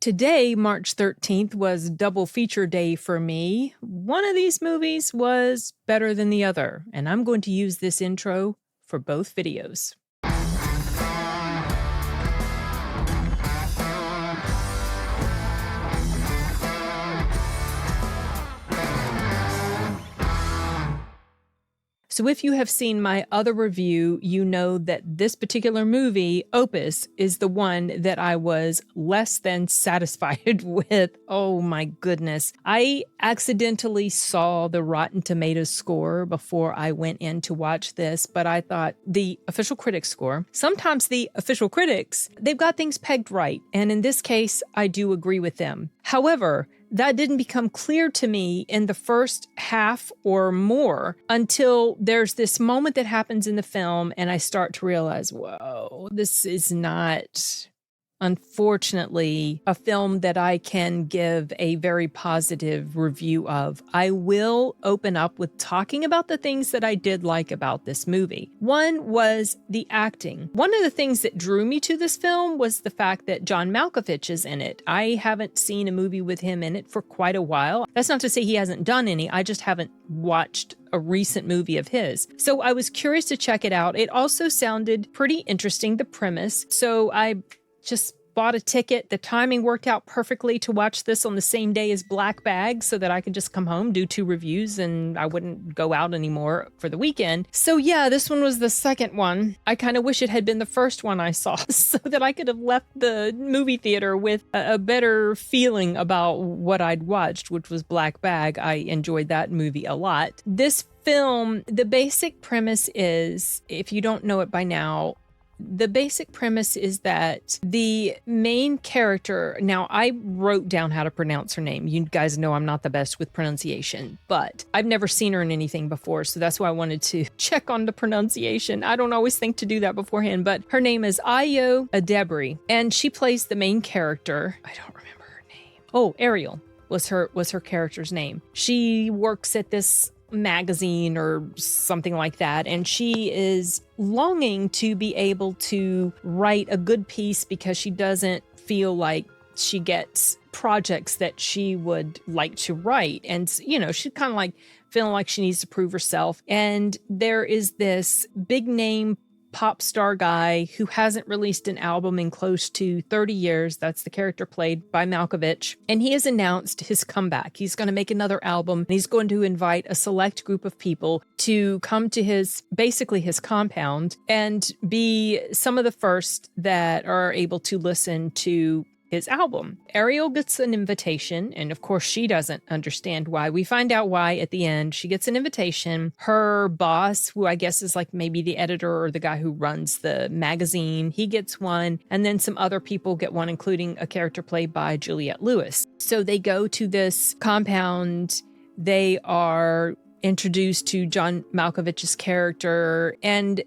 Today, March 13th, was double feature day for me. One of these movies was better than the other, and I'm going to use this intro for both videos. So if you have seen my other review, you know that this particular movie, Opus, is the one that I was less than satisfied with. Oh my goodness. I accidentally saw the Rotten Tomatoes score before I went in to watch this, but I thought the official critics score, sometimes the official critics, they've got things pegged right. And in this case, I do agree with them. However, that didn't become clear to me in the first half or more until there's this moment that happens in the film and I start to realize, whoa, this is not, unfortunately, a film that I can give a very positive review of. I will open up with talking about the things that I did like about this movie. One was the acting. One of the things that drew me to this film was the fact that John Malkovich is in it. I haven't seen a movie with him in it for quite a while. That's not to say he hasn't done any. I just haven't watched a recent movie of his. So I was curious to check it out. It also sounded pretty interesting, the premise. So I just bought a ticket. The timing worked out perfectly to watch this on the same day as Black Bag so that I could just come home, do 2 reviews, and I wouldn't go out anymore for the weekend. So yeah, this one was the second one. I kind of wish it had been the first one I saw so that I could have left the movie theater with a better feeling about what I'd watched, which was Black Bag. I enjoyed that movie a lot. This film, the basic premise is, if you don't know it by now, the basic premise is that the main character, now I wrote down how to pronounce her name. You guys know I'm not the best with pronunciation, but I've never seen her in anything before, so that's why I wanted to check on the pronunciation. I don't always think to do that beforehand, but her name is Ayo Edebiri, and she plays the main character. I don't remember her name. Oh, Ariel was her character's name. She works at this magazine or something like that, and she is longing to be able to write a good piece because she doesn't feel like she gets projects that she would like to write. And she's kind of like feeling like she needs to prove herself. And there is this big name pop star guy who hasn't released an album in close to 30 years. That's the character played by Malkovich. And he has announced his comeback. He's going to make another album. And he's going to invite a select group of people to come to his compound and be some of the first that are able to listen to his album. Ariel gets an invitation, and of course she doesn't understand why. We find out why at the end. She gets an invitation. Her boss, who I guess is like maybe the editor or the guy who runs the magazine, he gets one, and then some other people get one, including a character played by Juliette Lewis. So they go to this compound. They are introduced to John Malkovich's character, and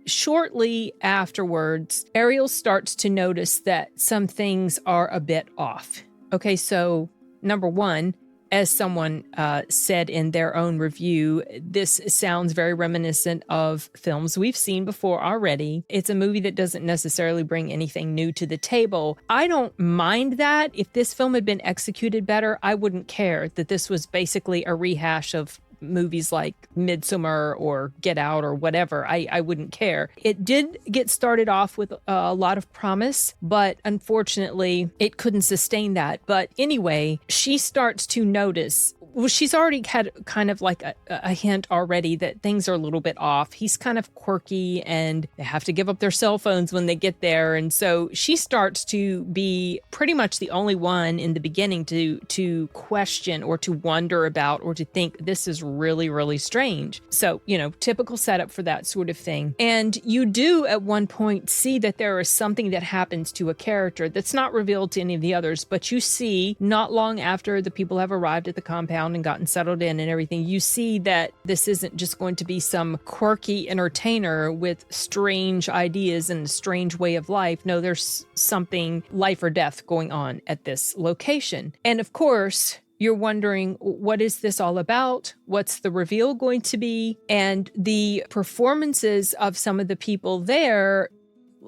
shortly afterwards, Ariel starts to notice that some things are a bit off. Okay, so number one, as someone said in their own review, this sounds very reminiscent of films we've seen before already. It's a movie that doesn't necessarily bring anything new to the table. I don't mind that. If this film had been executed better, I wouldn't care that this was basically a rehash of movies like Midsommar or Get Out or whatever. I wouldn't care. It did get started off with a lot of promise, but unfortunately it couldn't sustain that. But anyway, she starts to notice, well, she's already had kind of like a hint already that things are a little bit off. He's kind of quirky and they have to give up their cell phones when they get there. And so she starts to be pretty much the only one in the beginning to question or to wonder about or to think this is really, really strange. So, typical setup for that sort of thing. And you do at one point see that there is something that happens to a character that's not revealed to any of the others, but you see not long after the people have arrived at the compound and gotten settled in and everything, you see that this isn't just going to be some quirky entertainer with strange ideas and a strange way of life. No, there's something life or death going on at this location. And of course, you're wondering, what is this all about? What's the reveal going to be? And the performances of some of the people there,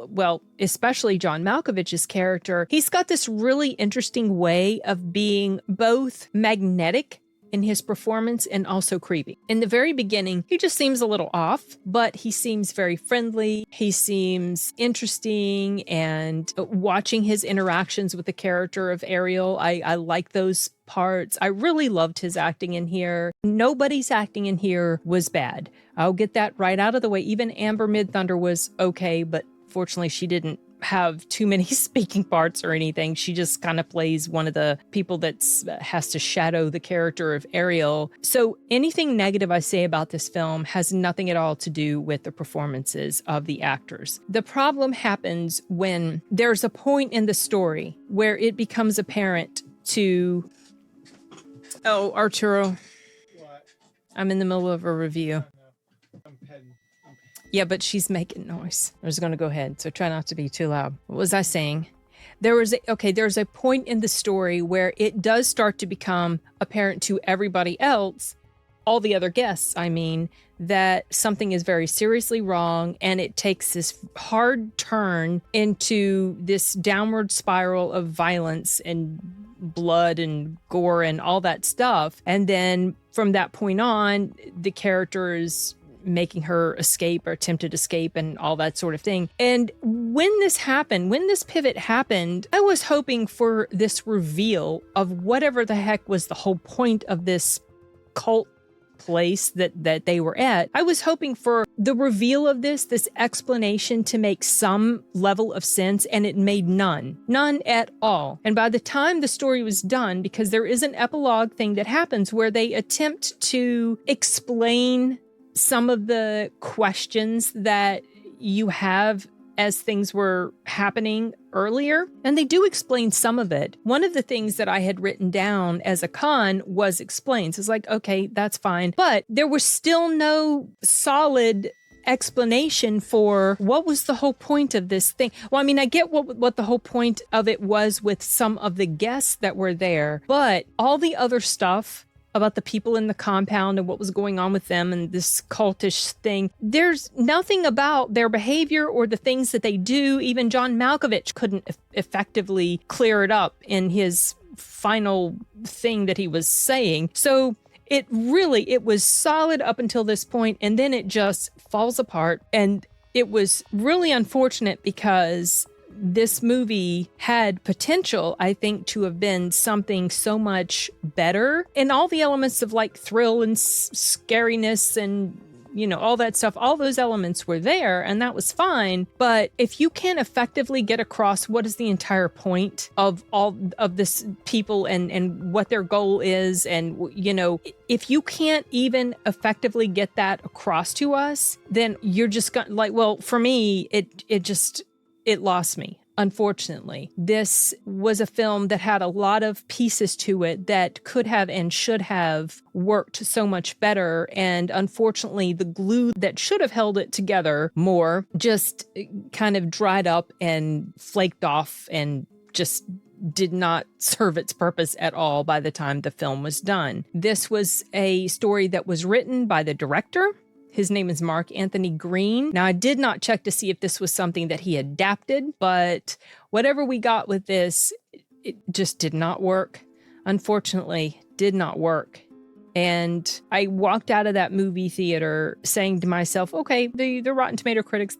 well, especially John Malkovich's character, he's got this really interesting way of being both magnetic in his performance and also creepy. In the very beginning, he just seems a little off, but he seems very friendly. He seems interesting, and watching his interactions with the character of Ariel, I like those parts. I really loved his acting in here. Nobody's acting in here was bad. I'll get that right out of the way. Even Amber Midthunder was okay, but fortunately she didn't have too many speaking parts or anything. She just kind of plays one of the people that has to shadow the character of Ariel. So anything negative I say about this film has nothing at all to do with the performances of the actors. The problem happens when there's a point in the story where it becomes apparent to... Oh, Arturo. What? I'm in the middle of a review. I'm petting. Yeah, but she's making noise. I was going to go ahead, so try not to be too loud. What was I saying? There's a point in the story where it does start to become apparent to everybody else, all the other guests, I mean, that something is very seriously wrong, and it takes this hard turn into this downward spiral of violence and blood and gore and all that stuff. And then from that point on, the character is making her escape or attempted escape and all that sort of thing. And when this happened, when this pivot happened, I was hoping for this reveal of whatever the heck was the whole point of this cult place that they were at. I was hoping for the reveal of this explanation to make some level of sense, and it made none at all. And by the time the story was done, because there is an epilogue thing that happens where they attempt to explain some of the questions that you have as things were happening earlier. And they do explain some of it. One of the things that I had written down as a con was explained. So it's like, okay, that's fine. But there was still no solid explanation for what was the whole point of this thing. Well, I mean, I get what the whole point of it was with some of the guests that were there, but all the other stuff about the people in the compound and what was going on with them and this cultish thing. There's nothing about their behavior or the things that they do. Even John Malkovich couldn't effectively clear it up in his final thing that he was saying. So it was solid up until this point, and then it just falls apart. And it was really unfortunate because this movie had potential, I think, to have been something so much better. And all the elements of like thrill and scariness and, you know, all that stuff, all those elements were there, and that was fine. But if you can't effectively get across what is the entire point of all of this people and what their goal is, and, you know, if you can't even effectively get that across to us, then you're just gonna, like, well, for me, it lost me. Unfortunately, this was a film that had a lot of pieces to it that could have and should have worked so much better. And unfortunately, the glue that should have held it together more just kind of dried up and flaked off and just did not serve its purpose at all by the time the film was done. This was a story that was written by the director. His name is Mark Anthony Green. Now, I did not check to see if this was something that he adapted, but whatever we got with this, it just did not work. Unfortunately, did not work. And I walked out of that movie theater saying to myself, okay, the Rotten Tomato critics,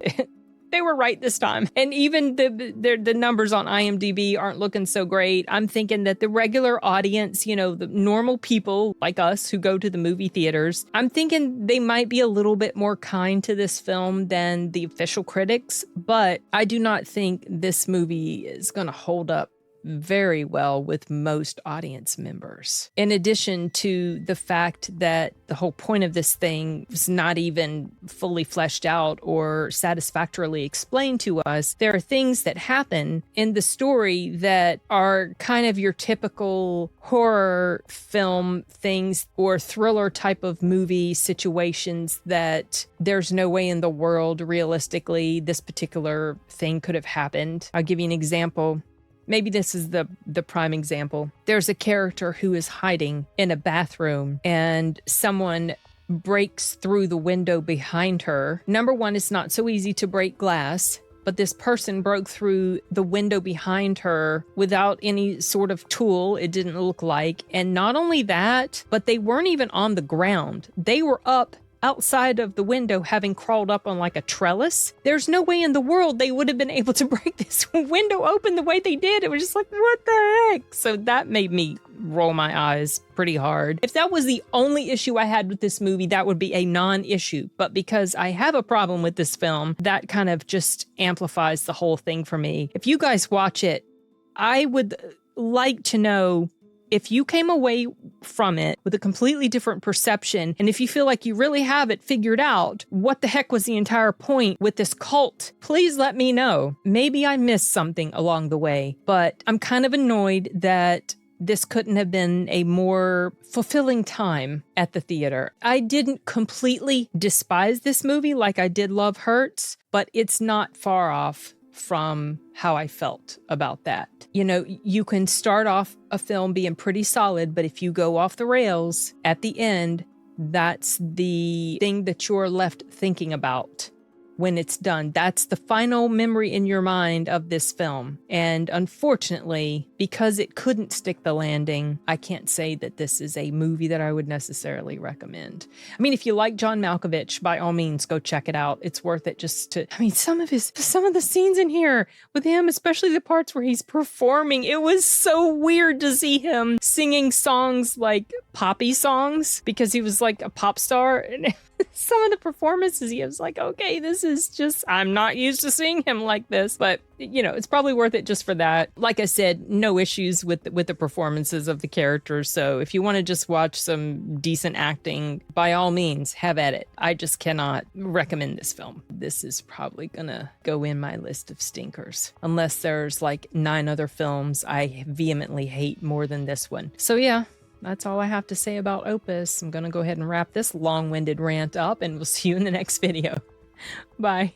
they were right this time. And even the numbers on IMDb aren't looking so great. I'm thinking that the regular audience, you know, the normal people like us who go to the movie theaters, I'm thinking they might be a little bit more kind to this film than the official critics. But I do not think this movie is going to hold up very well with most audience members. In addition to the fact that the whole point of this thing was not even fully fleshed out or satisfactorily explained to us, there are things that happen in the story that are kind of your typical horror film things or thriller type of movie situations that there's no way in the world realistically this particular thing could have happened. I'll give you an example. Maybe this is the prime example. There's a character who is hiding in a bathroom and someone breaks through the window behind her. Number one, it's not so easy to break glass, but this person broke through the window behind her without any sort of tool, it didn't look like. And not only that, but they weren't even on the ground. They were up outside of the window, having crawled up on like a trellis. There's no way in the world they would have been able to break this window open the way they did. It was just like, what the heck? So that made me roll my eyes pretty hard. If that was the only issue I had with this movie, that would be a non-issue. But because I have a problem with this film, that kind of just amplifies the whole thing for me. If you guys watch it, I would like to know if you came away from it with a completely different perception, and if you feel like you really have it figured out, what the heck was the entire point with this cult? Please let me know. Maybe I missed something along the way, but I'm kind of annoyed that this couldn't have been a more fulfilling time at the theater. I didn't completely despise this movie like I did Love Hurts, but it's not far off from how I felt about that. You know, you can start off a film being pretty solid, but if you go off the rails at the end, that's the thing that you're left thinking about when it's done. That's the final memory in your mind of this film. And unfortunately, because it couldn't stick the landing, I can't say that this is a movie that I would necessarily recommend. I mean, if you like John Malkovich, by all means, go check it out. It's worth it just to, I mean, some of the scenes in here with him, especially the parts where he's performing, it was so weird to see him singing songs like poppy songs because he was like a pop star. And some of the performances, he was like, okay, this is just, I'm not used to seeing him like this, but you know, it's probably worth it just for that. Like I said, no issues with the performances of the characters. So if you want to just watch some decent acting, by all means, have at it. I just cannot recommend this film. This is probably gonna go in my list of stinkers, unless there's like 9 other films I vehemently hate more than this one. So yeah. That's all I have to say about Opus. I'm going to go ahead and wrap this long-winded rant up, and we'll see you in the next video. Bye.